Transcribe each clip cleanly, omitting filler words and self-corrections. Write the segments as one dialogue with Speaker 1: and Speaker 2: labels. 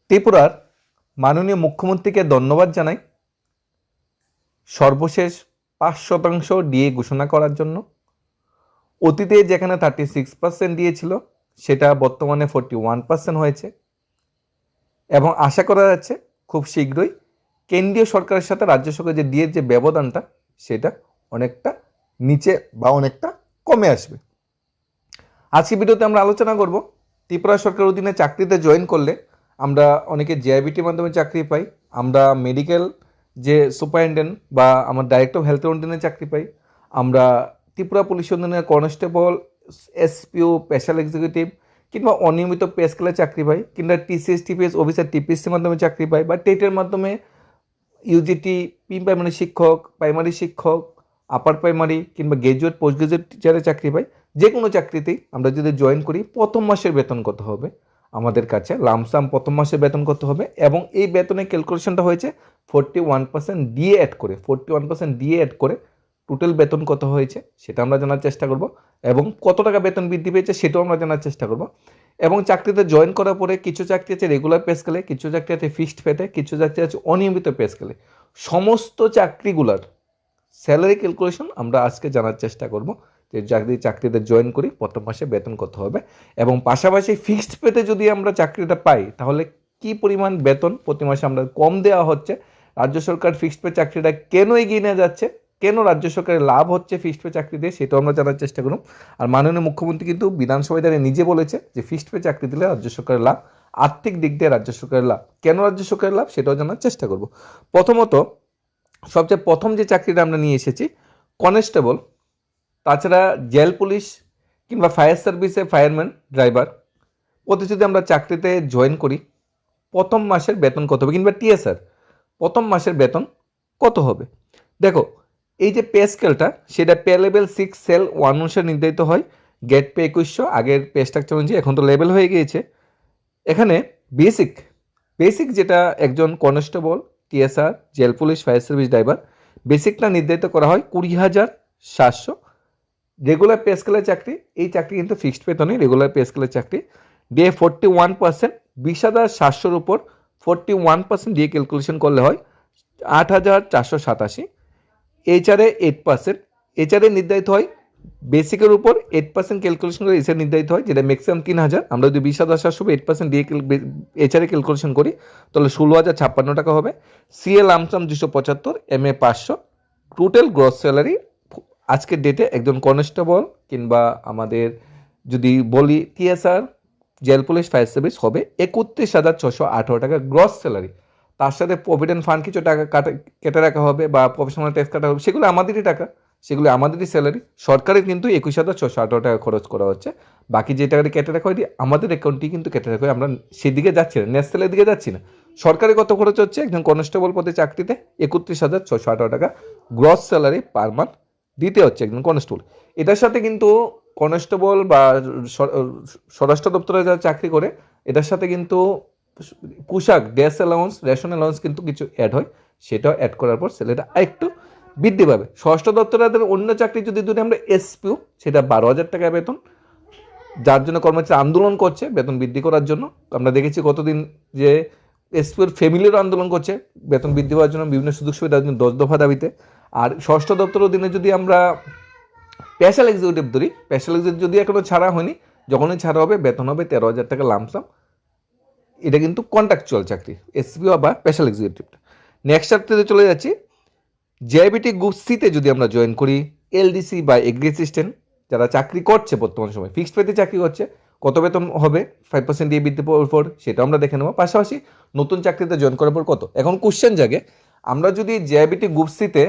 Speaker 1: ত্রিপুরার মাননীয় মুখ্যমন্ত্রীকে ধন্যবাদ জানাই সর্বশেষ ৫% ডিএ ঘোষণা করার জন্য। অতীতে যেখানে 36% দিয়েছিল সেটা বর্তমানে 41% হয়েছে এবং আশা করা যাচ্ছে খুব শীঘ্রই কেন্দ্রীয় সরকারের সাথে রাজ্য সরকারের যে ডিএর যে ব্যবধানটা সেটা অনেকটা নিচে বা অনেকটা কমে আসবে। আজকে ভিডিওতে আমরা আলোচনা করব ত্রিপুরা সরকারের অধীনে চাকরিতে জয়েন করলে আমরা অনেকে জেআইবিটির মাধ্যমে চাকরি পাই, আমরা মেডিকেল যে সুপারিনটেন্ডেন্ট বা আমার ডাইরেক্টর অফ হেলথের অধীনে চাকরি পাই, আমরা ত্রিপুরা পুলিশ অধীনে কনস্টেবল, এসপিও, স্পেশাল এক্সিকিউটিভ কিংবা অনিয়মিত পে স্কেলে চাকরি পাই, কিংবা টিসিএস টিপিএস অফিসার টিপিএসসির মাধ্যমে চাকরি পাই, বা টেটের মাধ্যমে ইউজিটি প্রি প্রাইমারি শিক্ষক, প্রাইমারি শিক্ষক, আপার প্রাইমারি কিংবা গ্র্যাজুয়েট পোস্ট গ্রাজুয়েট টিচারের চাকরি পাই। যে কোনো চাকরিতেই আমরা যদি জয়েন করি প্রথম মাসের বেতন কত হবে আমাদের কাছে লামসাম প্রথম মাসের বেতন কত হবে, এবং এই বেতনের ক্যালকুলেশনটা হয়েছে 41% ডিএ অ্যাড করে। 41% ডিএ অ্যাড করে টোটাল বেতন কত হয়েছে সেটা আমরা জানার চেষ্টা করব, এবং কত টাকা বেতন বৃদ্ধি পেয়েছে সেটাও আমরা জানার চেষ্টা করব। এবং চাকরিতে জয়েন করার পরে কিছু চাকরি আছে রেগুলার পে স্কেলে, কিছু চাকরি আছে ফিক্সড পেতে, কিছু চাকরি আছে অনিয়মিত পে স্কেলে। সমস্ত চাকরিগুলার স্যালারি ক্যালকুলেশন আমরা আজকে জানার চেষ্টা করব, যে চাকরিতে জয়েন করি প্রথম মাসে বেতন কত হবে, এবং পাশাপাশি ফিক্সড পেতে যদি আমরা চাকরিটা পাই তাহলে কি পরিমাণ বেতন প্রতি মাসে আমরা কম দেওয়া হচ্ছে, রাজ্য সরকার ফিক্সড পে চাকরিটা কেন এগিয়ে নিয়ে যাচ্ছে, কেন রাজ্য সরকারের লাভ হচ্ছে ফিক্সড পে চাকরি দিয়ে, সেটাও আমরা জানার চেষ্টা করব। আর মাননীয় মুখ্যমন্ত্রী কিন্তু বিধানসভায় দাঁড়িয়ে নিজে বলেছে যে ফিক্সড পে চাকরি দিলে রাজ্য সরকারের লাভ, আর্থিক দিক দিয়ে রাজ্য সরকারের লাভ। কেন রাজ্য সরকারের লাভ সেটাও জানার চেষ্টা করব। প্রথমত সবচেয়ে প্রথম যে চাকরিটা আমরা নিয়ে এসেছি কনস্টেবল, তাছাড়া জেল পুলিশ কিংবা ফায়ার সার্ভিসে ফায়ারম্যান, ড্রাইভার, ওতে যদি আমরা চাকরিতে জয়েন করি প্রথম মাসের বেতন কত হবে, কিংবা টিএসআর প্রথম মাসের বেতন কত হবে। দেখো এই যে পে স্কেলটা সেটা পে লেভেল 6 সেল 1 অনুসারে নির্ধারিত হয়। গেট পে 2100, আগের পে স্ট্রাকচার অনুযায়ী, এখন তো লেভেল হয়ে গিয়েছে। এখানে বেসিক বেসিক যেটা একজন constable, TSR, jail police, fire service, driver, বেসিকটা নির্ধারিত করা হয় 20,700। রেগুলার পে স্কেলের চাকরি, এই চাকরি কিন্তু ফিক্সড বেতনে রেগুলার পে স্কেলের চাকরি। ডিএ 41%, 20,700-র উপর 41% ডিএ ক্যালকুলেশন করলে হয় 8,487। এইচআরএ 8%, এইচআরএ নির্ধারিত হয় বেসিকের উপর 8% ক্যালকুলেশন করে এইচআর নির্ধারিত হয়, যেটা ম্যাক্সিমাম 3,000। আমরা যদি 20,700 8% ডিএ এইচআরএ ক্যালকুলেশন করি তাহলে 16,056 টাকা হবে। CA lump sum 275, MA 500। Total gross salary আজকের ডেটে একজন কনস্টেবল কিংবা আমাদের যদি বলি TSR, jail police, fire service হবে 31,618 টাকা গ্রস স্যালারি। তার সাথে প্রভিডেন্ট ফান্ড কিছু টাকা কেটে রাখা হবে বা প্রফেশনাল ট্যাক্স কাটা হবে, সেগুলো আমাদেরই টাকা, সেগুলো আমাদেরই স্যালারি। সরকারের কিন্তু 21,618 টাকা খরচ করা হচ্ছে, বাকি যে টাকাটি কেটে রাখা হয় আমাদের অ্যাকাউন্টটি কিন্তু কেটে রাখা হয়। আমরা সেদিকে যাচ্ছি না, ন্যাশনালের দিকে যাচ্ছি না। সরকারি কত খরচ হচ্ছে একজন কনস্টেবল পদে চাকরিতে 31,618 টাকা গ্রস স্যালারি পার মান্থ দিতে হচ্ছে একজন কনস্টেবল। এটার সাথে কিন্তু কনস্টেবল বা স্বরাষ্ট্র দপ্তরে যারা চাকরি করে এটার সাথে কিন্তু পোশাক, ড্রেস অ্যালাউন্স, রেশন অ্যালাউন্স কিন্তু কিছু অ্যাড হয়, সেটাও অ্যাড করার পর স্যালারিটা আরেকটু বৃদ্ধি পাবে। স্বরাষ্ট্র দপ্তরের অন্য চাকরি যদি ধরি আমরা এসপিও, সেটা 12,000 টাকা বেতন, যার জন্য কর্মচারী আন্দোলন করছে বেতন বৃদ্ধি করার জন্য। আমরা দেখেছি কতদিন যে এসপিওর ফ্যামিলিরও আন্দোলন করছে বেতন বৃদ্ধি পাওয়ার জন্য, বিভিন্ন সুযোগ সুবিধার জন্য 10 দফা দাবিতে। আর ষষ্ঠ দপ্তরের অধীনে যদি আমরা স্পেশাল এক্সিকিউটিভ ধরি, স্পেশাল এক্সিকিউটিভ যদি এখনো ছাড়া হয়নি, যখনই ছাড়া হবে বেতন হবে 13,000 টাকা লামসাম। এটা কিন্তু কন্ট্রাকচুয়াল চাকরি, এসপিও বা স্পেশাল এক্সিকিউটিভটা। নেক্সট চাকরিতে চলে যাচ্ছি জেআইবিটি গ্রুপ সিতে যদি আমরা জয়েন করি, এলডিসি বা এগ্রি অ্যাসিস্ট্যান্ট যারা চাকরি করছে বর্তমান সময় ফিক্সড পেতে চাকরি করছে, কত বেতন হবে 5% দিয়ে বৃদ্ধি পাওয়ার পর সেটা আমরা দেখে নেবো। পাশাপাশি নতুন চাকরিতে জয়েন করার পর কত। এখন কোশ্চেন জাগে, আমরা যদি জেআইবিটি গ্রুপ সিতে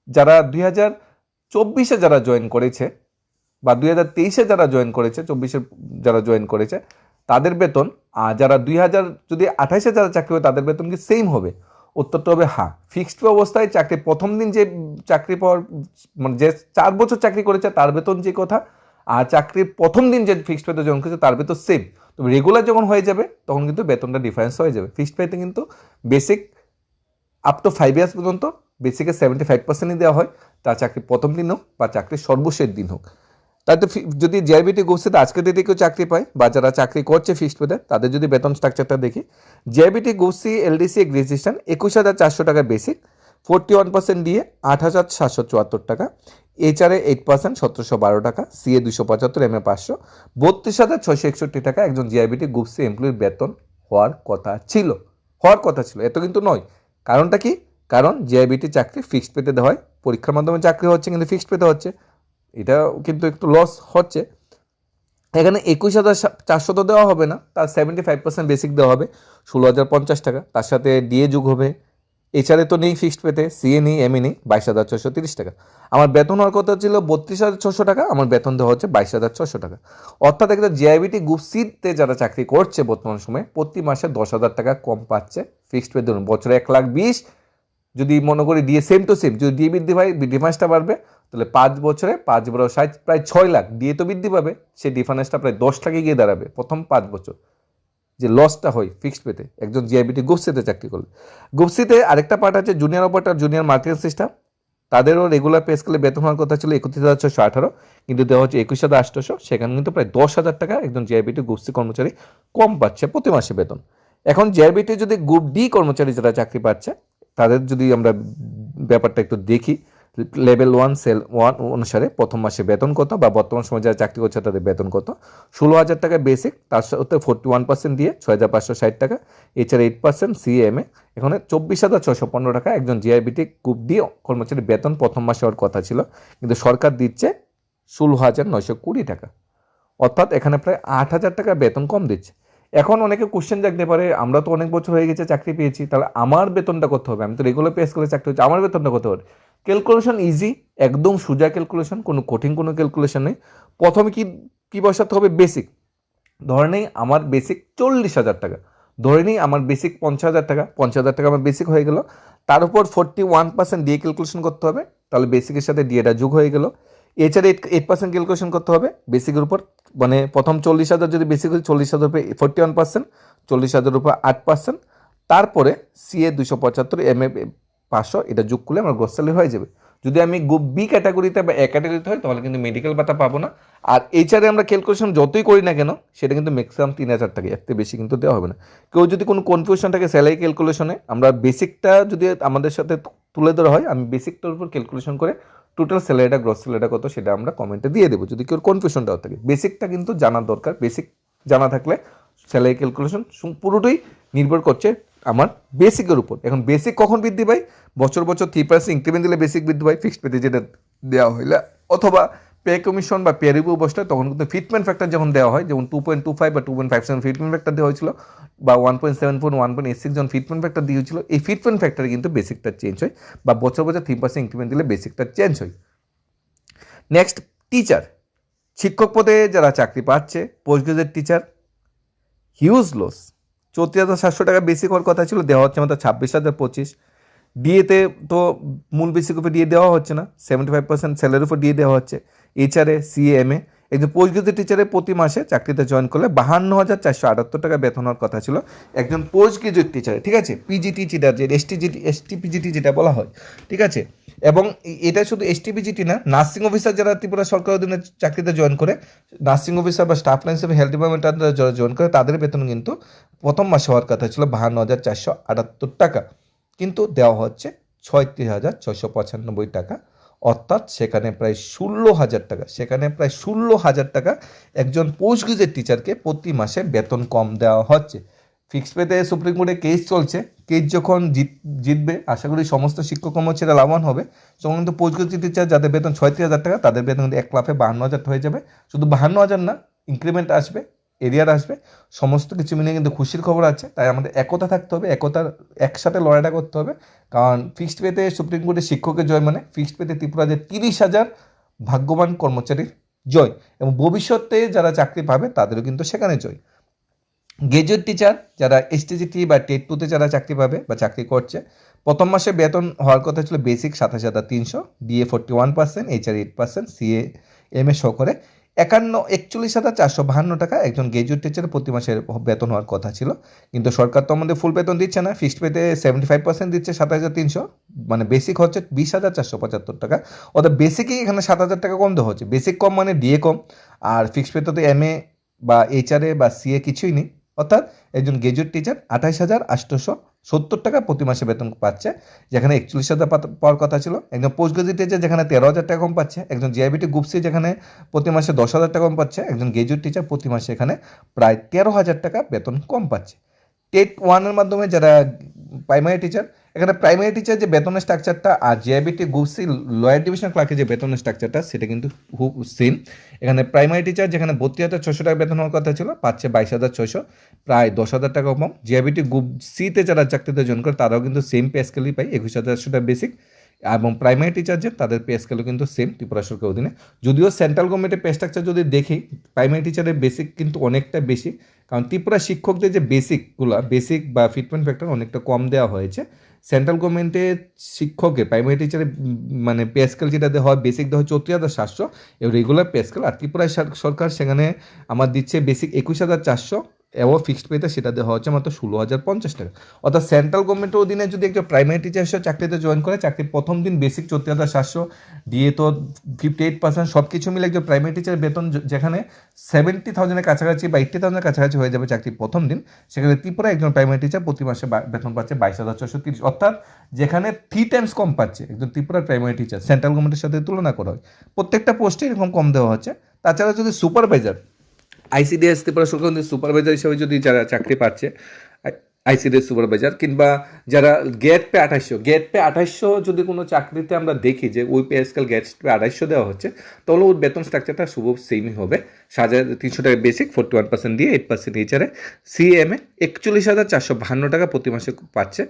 Speaker 1: যারা 2024-এ যারা জয়েন করেছে বা 2023-এ যারা জয়েন করেছে, 24-এ যারা জয়েন করেছে তাদের বেতন, আর যারা 2028-এ যারা চাকরি হবে তাদের বেতন কি সেম হবে? উত্তরটা হবে হ্যাঁ। ফিক্সড অবস্থায় চাকরি প্রথম দিন যে চাকরি পাওয়ার মানে যে 4 বছর চাকরি করেছে তার বেতন যে কথা, আর চাকরির প্রথম দিন যে ফিক্সড পেতে জয়েন করেছে তার বেতন সেম। তবে রেগুলার যখন হয়ে যাবে তখন কিন্তু বেতনটা ডিফারেন্স হয়ে যাবে। ফিক্সড পেতে কিন্তু বেসিক আপ টু 5 ইয়ার্স পর্যন্ত বেসিকে 75%ই দেওয়া হয়, তার চাকরি প্রথম দিন হোক বা চাকরির সর্বশেষ দিন হোক। তাতে যদি জিআরবিটি গ্রুপ সিতে আজকের ডেটে কেউ চাকরি পায় বা যারা চাকরি করছে ফিক্সড পেতে তাদের যদি বেতন স্ট্রাকচারটা দেখি, GRBT group C LDC graduation 21,400 টাকা বেসিক, 41% দিয়ে 8,774 টাকা, এইচআরএ 8% 1,712 টাকা, সিএ 275, এমএ 500, 32,661 টাকা একজন জিআরবিটি গ্রুপ সি এমপ্লয়ির বেতন হওয়ার কথা ছিল, এত কিন্তু নয়। কারণটা কি? কারণ জিআরবিটি চাকরি ফিক্সড পেতে দেওয়া হয়, পরীক্ষার মাধ্যমে চাকরি হচ্ছে কিন্তু ফিক্সড পেতে হচ্ছে, এটা কিন্তু একটু লস হচ্ছে। এখানে 21,400 তো দেওয়া হবে না, তার 75% বেসিক দেওয়া হবে 16,050 টাকা, তার সাথে ডিএ যুগ হবে, এইচআরএ তো নেই ফিক্সড পেতে, সিএ নেই, এমএ নেই, 22,630 টাকা। আমার বেতন হওয়ার কথা ছিল 32,600 টাকা, আমার বেতন দেওয়া হচ্ছে 22,600 টাকা। অর্থাৎ একটা জিআইবিটি গ্রুপ সিতে যারা চাকরি করছে বর্তমান সময়ে প্রতি মাসে 10,000 টাকা কম পাচ্ছে ফিক্সড পে। ধরুন বছরে 1,20,000, যদি মনে করি ডিএ সেম টু সেম, যদি ডিএ বৃদ্ধি পায় ডিফারেন্সটা বাড়বে, তাহলে 5 বছরে 5 বড় 60, প্রায় 6 লাখ ডিএ তো বৃদ্ধি পাবে, সেই ডিফারেন্সটা প্রায় 10 লাখে গিয়ে দাঁড়াবে প্রথম 5 বছর, যে লসটা হয় ফিক্সড পেতে একজন জিআইবিটি গ্রুপ সিতে চাকরি করলে। গ্রুপ সিতে আরেকটা পার্ট আছে junior operator, junior marketing system, তাদেরও রেগুলার পে স্কেলে বেতন হওয়ার কথা ছিল 31,618, কিন্তু দেওয়া হচ্ছে 21,800, সেখানে কিন্তু প্রায় 10,000 টাকা একজন জিআইবিটি গ্রুপ সি কর্মচারী কম পাচ্ছে প্রতি মাসে বেতন। এখন জিআইবিটি যদি গ্রুপ ডি কর্মচারী যারা চাকরি পাচ্ছে তাদের যদি আমরা ব্যাপারটা একটু দেখি, লেভেল 1 সেল 1 অনুসারে প্রথম মাসে বেতন কত বা বর্তমান সময় যারা চাকরি করছে তাদের বেতন কত, 16,000 টাকা বেসিক, তার সাথে 41% দিয়ে 6,560 টাকা, এছাড়া 8% সিএমএ, এখানে 24,615 টাকা একজন জিআইবিটি গ্রুপ ডি কর্মচারী বেতন প্রথম মাসে হওয়ার কথা ছিল, কিন্তু সরকার দিচ্ছে 16,920 টাকা, অর্থাৎ এখানে প্রায় 8,000 টাকা বেতন কম দিচ্ছে। এখন অনেকে কোশ্চেন জাগতে পারে, আমরা তো অনেক বছর হয়ে গেছে চাকরি পেয়েছি, তাহলে আমার বেতনটা কত হবে? আমি তো রেগুলার পে স্কেলে চাকরি হচ্ছে, আমার বেতনটা কত হবে? ক্যালকুলেশন ইজি, একদম সোজা ক্যালকুলেশন, কোনো কঠিন কোনো ক্যালকুলেশন নেই। প্রথমে কি বসাতে হবে? বেসিক। ধরে নেই আমার বেসিক 40,000 টাকা, ধরে নিই আমার বেসিক 50,000 টাকা, 50,000 টাকা আমার বেসিক হয়ে গেল, তার উপর 41% ডিএ ক্যালকুলেশন করতে হবে, তাহলে বেসিকের সাথে ডিএটা যোগ হয়ে গেল। এছাড়া 8% ক্যালকুলেশন করতে হবে বেসিকের উপর, মানে প্রথম 40,000 যদি বেসিক হয় 40,000 উপরে 41%, 40,000 উপর 8%, তারপরে সিএ 275, এমএ 500, এটা যোগ করলে আমার গ্রস স্যালারি হয়ে যাবে। যদি আমি গ্রুপ বি ক্যাটাগরিতে বা এ ক্যাটাগরিতে হয় তাহলে কিন্তু মেডিকেল ভাতা পাবো না। আর এইচআরে আমরা ক্যালকুলেশন যতই করি না কেন সেটা কিন্তু ম্যাক্সিমাম 3,000 টাকা, এর থেকে বেশি কিন্তু দেওয়া হবে না। কেউ যদি কোনো কনফিউশন থাকে স্যালারি ক্যালকুলেশনে, আমরা বেসিকটা যদি আমাদের সাথে তুলে ধরা হয়, আমি বেসিকটার উপর ক্যালকুলেশন করে টোটাল স্যালারিটা গ্রস স্যালারিটা কত সেটা আমরা কমেন্টে দিয়ে দেবো, যদি কেউ কনফিউশনটাও থাকে। বেসিকটা কিন্তু জানা দরকার, বেসিক জানা থাকলে স্যালারি ক্যালকুলেশন পুরোটাই নির্ভর করছে আমার বেসিকের উপর। এখন বেসিক কখন বৃদ্ধি পায়? বছর 3% ইনক্রিমেন্ট দিলে বেসিক বৃদ্ধি পায় ফিক্সড পেতে যেটা দেওয়া হইলে, অথবা পে কমিশন বা পে রিভিউ বসলে তখন কিন্তু ফিটমেন্ট ফ্যাক্টর যখন দেওয়া হয়, যেমন 2.25 বা 2.57 ফিটমেন্ট ফ্যাক্টর দেওয়া হয়েছিল, বা 1.74 1.86 যখন ফিটমেন্ট ফ্যাক্টর দিয়েছিল, এই ফিটমেন্ট ফ্যাক্টরে কিন্তু বেসিকটা চেঞ্জ হয়, বা বছর 3% ইনক্রিমেন্ট দিলে বেসিকটা চেঞ্জ হয়। নেক্সট, টিচার, শিক্ষক পদে যারা চাকরি পাচ্ছে, post graduate teacher, huge loss. 34,700 টাকা বেসিক হওয়ার কথা ছিল, দেওয়া হচ্ছে মাত্র 26,025। ডিএতে তো মূল বেসিক উপরে দিয়ে দেওয়া হচ্ছে না, 75% স্যালারির উপর দিয়ে দেওয়া হচ্ছে। এইচআরএ, সিএমএ, একজন পোস্ট গ্রাজুয়েট টিচারে প্রতি মাসে চাকরিতে জয়েন করলে 52,478 টাকা বেতন হওয়ার কথা ছিল একজন পোস্ট গ্রাজুয়েট টিচারে, ঠিক আছে? পিজিটি যেটা, যে এসটিপিজিটি যেটা বলা হয়, ঠিক আছে? এবং এটা শুধু এসটিপিজিটি না, নার্সিং অফিসার যারা ত্রিপুরা সরকার অধীনে চাকরিতে জয়েন করে, নার্সিং অফিসার বা স্টাফ লাইন হিসেবে হেলথ ডিপার্টমেন্ট যারা জয়েন করে, তাদের বেতন কিন্তু প্রথম মাসে হওয়ার কথা ছিল 52,478 টাকা, কিন্তু দেওয়া হচ্ছে 36,695 টাকা, অর্থাৎ সেখানে প্রায় 16,000 টাকা, একজন পোস্ট গ্রাজুয়েট টিচারকে প্রতি মাসে বেতন কম দেওয়া হচ্ছে। ফিক্সড পেতে সুপ্রিম কোর্টে কেস চলছে, কেস যখন জিতবে আশা করি সমস্ত শিক্ষক কর্মচারীরা লাভবান হবে। তখন কিন্তু পোস্ট গ্রাজুয়েট টিচার যাদের বেতন 36,000 টাকা, তাদের বেতন কিন্তু 1,52,000 হয়ে যাবে। শুধু 52,000 না, ইনক্রিমেন্ট আসবে, এরিয়ার আসবে, সমস্ত কিছু মিলিয়ে কিন্তু খুশির খবর আছে। তাই আমাদের একতা থাকতে হবে, একসাথে লড়াইটা করতে হবে, কারণ ফিক্সড পেতে সুপ্রিম কোর্টে শিক্ষকের জয় মানে ফিক্সড পেতে ত্রিপুরা যে 30,000 ভাগ্যবান কর্মচারীর জয়, এবং ভবিষ্যতে যারা চাকরি পাবে তাদেরও কিন্তু সেখানে জয়। গ্রাজুয়েট টিচার যারা এসটিজিটি বা টেট 2-তে যারা চাকরি পাবে বা চাকরি করছে, প্রথম মাসে বেতন হওয়ার কথা ছিল basic 27,300, DA 41%, HR 8%, CA MA show করে 41,452 টাকা একজন গ্র্যাজুয়েট টিচারের প্রতি মাসের বেতন হওয়ার কথা ছিল, কিন্তু সরকার তো আমাদের ফুল বেতন দিচ্ছে না, ফিক্সড পেতে 75% দিচ্ছে 27,300, মানে বেসিক হচ্ছে 20,475 টাকা। অর্থাৎ বেসিকই এখানে 7,000 টাকা কম দেওয়া হচ্ছে। বেসিক কম মানে ডিএ কম, আর ফিক্সড পেতে তো এমএ বা এইচআরএ বা সিএ কিছুই নেই। অর্থাৎ একজন গ্র্যাজুয়েট টিচার 28,870 টাকা প্রতি মাসে বেতন পাচ্ছে, যেখানে 41,000 পাওয়ার কথা ছিল। একজন পোস্ট গ্রাজুয়েট টিচার যেখানে 13,000 টাকা কম পাচ্ছে, একজন জিআইবিটি গ্রুপ সি যেখানে প্রতি মাসে 10,000 টাকা কম পাচ্ছে, একজন গ্র্যাজুয়েট টিচার প্রতি মাসে এখানে প্রায় 13,000 টাকা বেতন কম পাচ্ছে। টেট ওয়ানের মাধ্যমে যারা প্রাইমারি টিচার, এখানে প্রাইমারি টিচার যে বেতনের স্ট্রাকচারটা আর GIBT group C lower division ক্লার্কের যে বেতনের স্ট্রাকচারটা সেটা কিন্তু খুব সেম। এখানে প্রাইমারি টিচার যেখানে 32,600 টাকা বেতন হওয়ার কথা ছিল পাচ্ছে 22,600, প্রায় 10,000 টাকা কম। জিআইবিটি গ্রুপ সিতে যারা চাকরিতে জয়েন করে তারাও কিন্তু সেম পে স্কেলই পায়, 21,400 টাকা বেসিক। এবং প্রাইমারি টিচার যে তাদের পে স্কেলও কিন্তু সেম ত্রিপুরা সরকার অধীনে। যদিও সেন্ট্রাল গভর্নমেন্টের পে স্ট্রাকচার যদি দেখি, প্রাইমারি টিচারের বেসিক কিন্তু অনেকটা বেশি, কারণ ত্রিপুরা শিক্ষকদের যে বেসিক বা ফিটমেন্ট ফ্যাক্টর অনেকটা কম দেওয়া হয়েছে। সেন্ট্রাল গভর্নমেন্টের শিক্ষকের প্রাইমারি টিচারের মানে পে স্কেল যেটা দেওয়া হয়, বেসিক দেওয়া হয় 34,700 রেগুলার পে স্কেল, আর ত্রিপুরা সরকার সেখানে আমার দিচ্ছে বেসিক 21,400 এবং ফিক্সড পেতে সেটা দেওয়া হচ্ছে মাত্র 16,050 টাকা। অর্থাৎ সেন্ট্রাল গভর্নমেন্টের অধীনে যদি একটা প্রাইমারি টিচার হিসেবে চাকরিতে জয়েন করে, চাকরির প্রথম দিন বেসিক 34,700, ডিএ তো 58%, সব কিছু মিলে একজন প্রাইমারি টিচারের বেতন যেখানে 70,000-এর কাছাকাছি বা 80,000-এর কাছাকাছি হয়ে যাবে চাকরির প্রথম দিন, সেখানে ত্রিপুরা একজন প্রাইমারি টিচার প্রতি মাসে বেতন পাচ্ছে 22,430, অর্থাৎ যেখানে 3 টাইমস কম পাচ্ছে একজন ত্রিপুরার প্রাইমারি টিচার সেন্ট্রাল গভর্নমেন্টের সাথে তুলনা করা হয়। প্রত্যেকটা পোস্টে এরকম কম দেওয়া হচ্ছে। তাছাড়া যদি সুপারভাইজার আইসিডিএস ত্রিপুরা সরকার সুপারভাইজার হিসেবে যদি যারা চাকরি পাচ্ছে, আইসিডিএস সুপারভাইজার, কিংবা যারা গেট পে 2800 যদি কোনো চাকরিতে আমরা দেখি যে ওই পে স্কেল গেট পে 2800 দেওয়া হচ্ছে, তাহলে ওর বেতন স্ট্রাকচারটা শুভ সেমই হবে। 7,300 টাকা বেসিক, 41% দিয়ে 8% এইচআরে, সিএমএ 41,452 টাকা প্রতি মাসে পাচ্ছে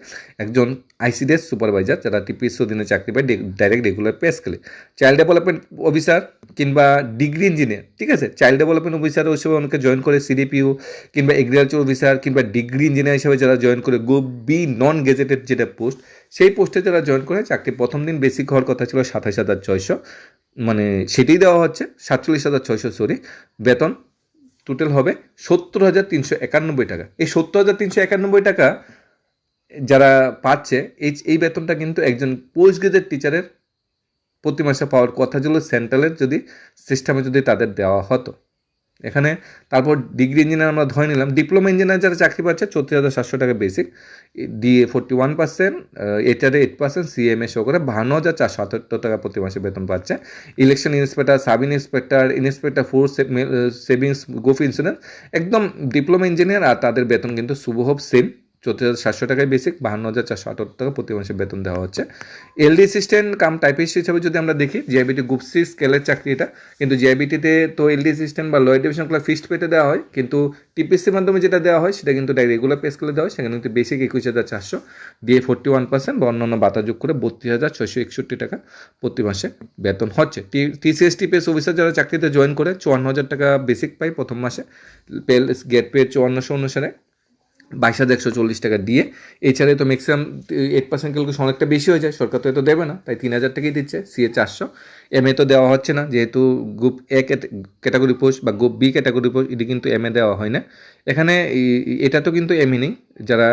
Speaker 1: একজন আইসিডিএস সুপারভাইজার যারা টিপিএস অধীনে চাকরি পায় ডাইরেক্ট রেগুলার পে স্কেলে। চাইল্ড ডেভেলপমেন্ট অফিসার কিংবা ডিগ্রি ইঞ্জিনিয়ার, ঠিক আছে, চাইল্ড ডেভেলপমেন্ট অফিসার হিসেবে অনেকে জয়েন করে সিডিপিও, কিংবা এগ্রিকালচার অফিসার কিংবা ডিগ্রি ইঞ্জিনিয়ার হিসেবে যারা জয়েন করে গ্রুপ বি নন গেজেটেড যেটা পোস্ট, সেই পোস্টে যারা জয়েন করে চাকরি প্রথম দিন বেসিক হওয়ার কথা ছিল 27,600, মানে সেটাই দেওয়া হচ্ছে 47,600, সরি, বেতন টোটাল হবে 70,391 টাকা। এই 70,391 টাকা যারা পাচ্ছে, এই বেতনটা কিন্তু একজন পোস্ট গ্রেজুয়েট টিচারের প্রতি মাসে পাওয়ার কথা ছিল সেন্ট্রালের যদি সিস্টেমে যদি তাদের দেওয়া হতো। এখানে তারপর ডিগ্রি ইঞ্জিনিয়ার আমরা ধরে নিলাম, ডিপ্লোমা ইঞ্জিনিয়ার যারা চাকরি পাচ্ছে 34,700 টাকা basic, DA 41%, HRA 8%, CMA show করে 52,478 টাকা প্রতি মাসে বেতন পাচ্ছে। Election inspector, sub inspector food savings group insurance, একদম ডিপ্লোমা ইঞ্জিনিয়ার, আর তাদের বেতন কিন্তু শুভহব সেম 34,700 টাকায় বেসিক, 52,478 টাকা প্রতি মাসে বেতন দেওয়া হচ্ছে। এলডি অ্যাসিস্ট্যান্ট কাম টাইপিস্ট হিসাবে যদি আমরা দেখি, জিআইবিটি গ্রুপ সি স্কেলের চাকরি এটা, কিন্তু জিআইবিটিতে তো এলডি অ্যাসিস্ট্যান্ট বা লোয়ার ডিভিশন ক্লাস ফিক্সড পেতে দেওয়া হয়, কিন্তু টিপিসির মাধ্যমে যেটা দেওয়া হয় সেটা কিন্তু রেগুলার পে স্কেলে দেওয়া হয়, সেখানে কিন্তু বেসিক 21,400, দিয়ে 41% বা অন্যান্য ভাতা যোগ করে 32,661 টাকা প্রতি মাসে বেতন হচ্ছে। টিসিএস টিপিএস অফিসার যারা চাকরিতে জয়েন করে 54,000 টাকা বেসিক পায় প্রথম মাসে, গেট পে 5400 অনুসারে 22,140 টাকা দিয়ে। এছাড়া তো ম্যাক্সিমাম 8% ক্যালকুলেশন অনেকটা বেশি হয়ে যায়, সরকার তো এত দেবে না, তাই 3,000 টাকাই দিচ্ছে। সিএ 400, এমএ তো দেওয়া হচ্ছে না, যেহেতু গ্রুপ এ ক্যাটাগরি পোস্ট বা গ্রুপ বি ক্যাটাগরি পোস্ট এটি কিন্তু এমএ দেওয়া হয় না। এখানে এটা তো কিন্তু এমএ নেই, যারা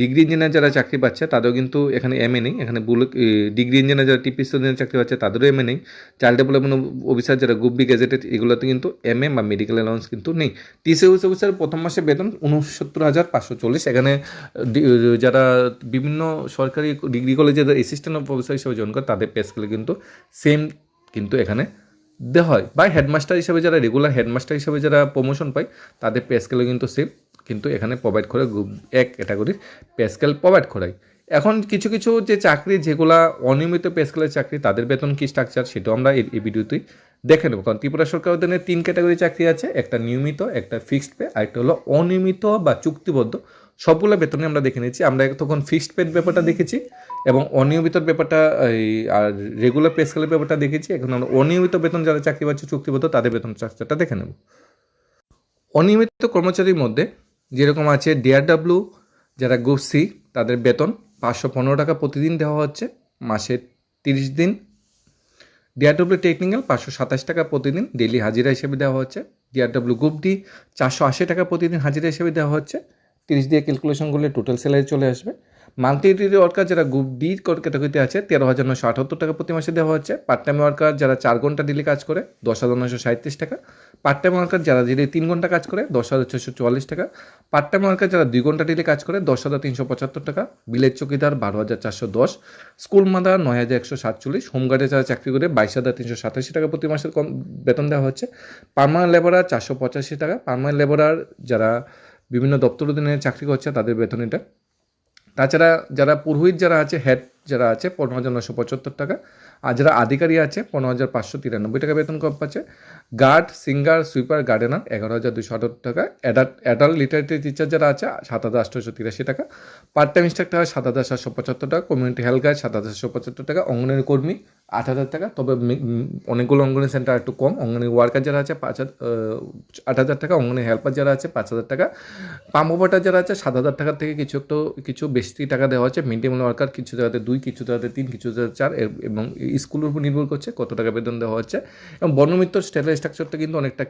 Speaker 1: ডিগ্রি ইঞ্জিনিয়ার যারা চাকরি পাচ্ছে তাদেরও কিন্তু এখানে এমএ নেই। এখানে ডিগ্রি ইঞ্জিনিয়ার যারা টিপিএস চাকরি পাচ্ছে তাদেরও এমএ নেই। চাইল্ড ডেভেলপমেন্ট অফিসার যারা গ্রুপ বি গেজেটেড, এগুলোতে কিন্তু এমএ বা মেডিকেল অ্যালাউন্স কিন্তু নেই। টিসিএস অফিসার প্রথম মাসে বেতন 69,540। এখানে যারা বিভিন্ন সরকারি ডিগ্রি কলেজে অ্যাসিস্ট্যান্ট প্রফেসর হিসেবে জয়েন করে তাদের পে স্কেল কিন্তু সেম কিন্তু এখানে দেওয়া হয়। বা হেডমাস্টার হিসেবে যারা রেগুলার হেডমাস্টার হিসেবে যারা প্রমোশন পায় তাদের পে স্কেলও কিন্তু সেম, কিন্তু এখানে প্রোভাইড করে গ্রুপ এক ক্যাটাগরির পে স্কেল প্রোভাইড করায়। এখন কিছু কিছু যে চাকরি যেগুলা অনিয়মিত পে স্কেলের চাকরি, তাদের বেতন কী স্ট্রাকচার সেটাও আমরা এই ভিডিওতেই দেখে নেব। কারণ ত্রিপুরা সরকার অধীনে 3 ক্যাটাগরি চাকরি আছে, একটা নিয়মিত, একটা ফিক্সড পে, আর একটা হলো অনিয়মিত বা চুক্তিবদ্ধ। সবগুলো বেতনে আমরা দেখে নিচ্ছি। আমরা তখন ফিক্সড পের ব্যাপারটা দেখেছি এবং অনিয়মিত ব্যাপারটা আর রেগুলার পে স্কেলের ব্যাপারটা দেখেছি। এখন আমরা অনিয়মিত বেতন যারা চাকরি পাচ্ছে চুক্তিবদ্ধ তাদের বেতন স্ট্রাকচারটা দেখে নেব। অনিয়মিত কর্মচারীর মধ্যে যেরকম আছে ডিআরডব্লিউ যারা গ্রুপ সি, তাদের বেতন 515 টাকা প্রতিদিন দেওয়া হচ্ছে, মাসে 30 দিন ডিআরডব্লিউ টেকনিক্যাল 527 টাকা প্রতিদিন ডেইলি হাজিরা হিসেবে দেওয়া হচ্ছে। ডিআরডব্লিউ গ্রুপ ডি 480 টাকা প্রতিদিন হাজিরা হিসেবে দেওয়া হচ্ছে। 30 দিয়ে ক্যালকুলেশন করলে টোটাল স্যালারি চলে আসবে। মাল্টি ডিউটি ওয়ার্কার যারা গ্রুপ ডি ক্যাটাগরিতে আছে 13,978 টাকা প্রতি মাসে দেওয়া হচ্ছে। পার্ট টাইম ওয়ার্কার যারা 4 ঘন্টা ডেলি কাজ করে 10,937 টাকা। পার্ট টাইম ওয়ার্কার যারা ডেলি 3 ঘন্টা কাজ করে 10,644 টাকা। পার্ট টাইম ওয়ার্কার যারা 2 ঘন্টা ডেলি কাজ করে 10,375 টাকা। বিলেজ চৌকিদার 12,410। School mother 9,147। হোমগার্ডে যারা চাকরি করে 22,387 টাকা প্রতি মাসের কম বেতন দেওয়া হচ্ছে। পার্মানেন্ট লেবারার 485 টাকা। পার্মানেন্ট লেবারার যারা বিভিন্ন দপ্তর অধীনে চাকরি করছে তাদের বেতন এটা। তাছাড়া যারা পুরোহিত যারা আছে, হেড যারা আছে 15,975 টাকা। আর যারা আধিকারিক আছে 15,593 টাকা বেতন কম পাচ্ছে। গার্ড, সিঙ্গার, সুইপার, গার্ডেনার 11,268 টাকা। অ্যাডাল্ট লিটারেরি টিচার যারা আছে 7,883 টাকা। পার্ট টাইম ইনস্ট্রাক্টর 7,775 টাকা। কমিউনিটি হেলথ গাইড 7,775 টাকা। অঙ্গনওয়াড়ি কর্মী 8,000 টাকা। তবে অনেকগুলো অঙ্গনওয়াড়ি সেন্টার একটু কম। অঙ্গনওয়াড়ি ওয়ার্কার যারা আছে 8,000 টাকা। অঙ্গনওয়াড়ি হেল্পার যারা আছে 5,000 টাকা। পাম্প অপারেটর যারা আছে 7,000 টাকা থেকে কিছু বেশি টাকা দেওয়া হচ্ছে। মিড ডে মিল ওয়ার্কার কিছু জায়গাতে 2, কিছু জায়গাতে 3, কিছু জায়গাতে 4 এবং স্কুলের উপর নির্ভর করছে কত টাকা বেতন দেওয়া হচ্ছে। এবং বর্ণমিত্র স্যালারি স্ট্রাকচারটা কিন্তু অনেকটা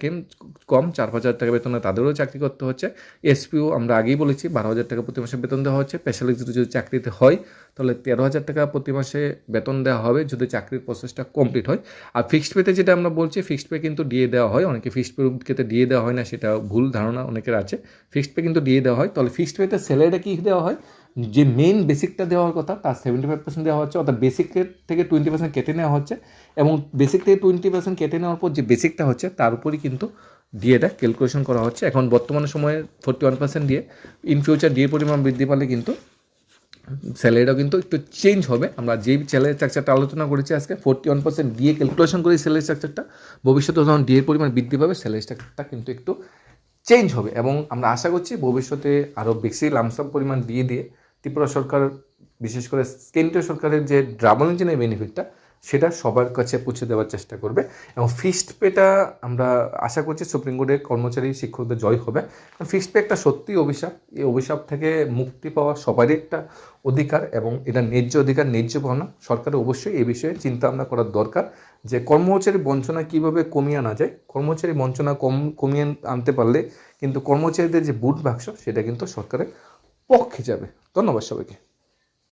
Speaker 1: কম 4,000 টাকা বেতনে তাদেরও চাকরি করতে হচ্ছে। এসপিও আমরা আগেই বলেছি 12,000 টাকা প্রতি মাসে বেতন দেওয়া হচ্ছে। স্পেশালিস্ট যদি চাকরিতে হয় তাহলে 13,000 টাকা প্রতি মাসে বেতন দেওয়া হবে যদি চাকরির প্রসেসটা কমপ্লিট হয়। আর ফিক্সড পেতে যেটা আমরা বলছি, ফিক্সড পে কিন্তু দিয়ে দেওয়া হয়। অনেকে ফিক্সড পে ক্ষেত্রে দিয়ে দেওয়া হয় না, সেটা ভুল ধারণা অনেকের আছে। ফিক্সড পে কিন্তু দিয়ে দেওয়া হয়। তাহলে ফিক্সড পেতে স্যালারিটা কী দেওয়া হয়, যে মেইন বেসিকটা দেওয়ার কথা তার 75% দেওয়া হচ্ছে, অর্থাৎ বেসিকের থেকে 20% কেটে নেওয়া হচ্ছে। এবং বেসিক থেকে 20% কেটে নেওয়ার পর যে বেসিকটা হচ্ছে তার উপরই কিন্তু ডিএটা ক্যালকুলেশন করা হচ্ছে। এখন বর্তমান সময়ে 41% দিয়ে, ইন ফিউচার ডিএ পরিমাণ বৃদ্ধি পালে কিন্তু স্যালারিটাও কিন্তু একটু চেঞ্জ হবে। আমরা যেই স্যালারি স্ট্রাকচারটা আলোচনা করেছি আজকে 41% দিয়ে ক্যালকুলেশন করি স্যালারি স্ট্রাকচারটা, ভবিষ্যতে যখন ডিএর পরিমাণ বৃদ্ধি পাবে স্যালারি স্ট্রাকচারটা কিন্তু একটু চেঞ্জ হবে। এবং আমরা আশা করছি ভবিষ্যতে আরও বেশি লামসাম পরিমাণ দিয়ে ত্রিপুরা সরকার, বিশেষ করে কেন্দ্রীয় সরকারের যে ড্রাবল ইঞ্জিনের বেনিফিটটা সেটা সবার কাছে পৌঁছে দেওয়ার চেষ্টা করবে। এবং ফিক্সড পেটা আমরা আশা করছি সুপ্রিম কোর্টের কর্মচারী শিক্ষকদের জয় হবে। কারণ ফিক্সড পে একটা সত্যিই অভিশাপ। এই অভিশাপ থেকে মুক্তি পাওয়া সবারই একটা অধিকার এবং এটা ন্যায্য অধিকার, ন্যায্য পাওনা। সরকারের অবশ্যই এই বিষয়ে চিন্তা ভাবনা করার দরকার যে কর্মচারী বঞ্চনা কীভাবে কমিয়ে আনা যায়। কর্মচারী বঞ্চনা কমিয়ে আনতে পারলে কিন্তু কর্মচারীদের যে বুট বাক্স সেটা কিন্তু সরকারের পক্ষে যাবে। ধন্যবাদ সবাইকে।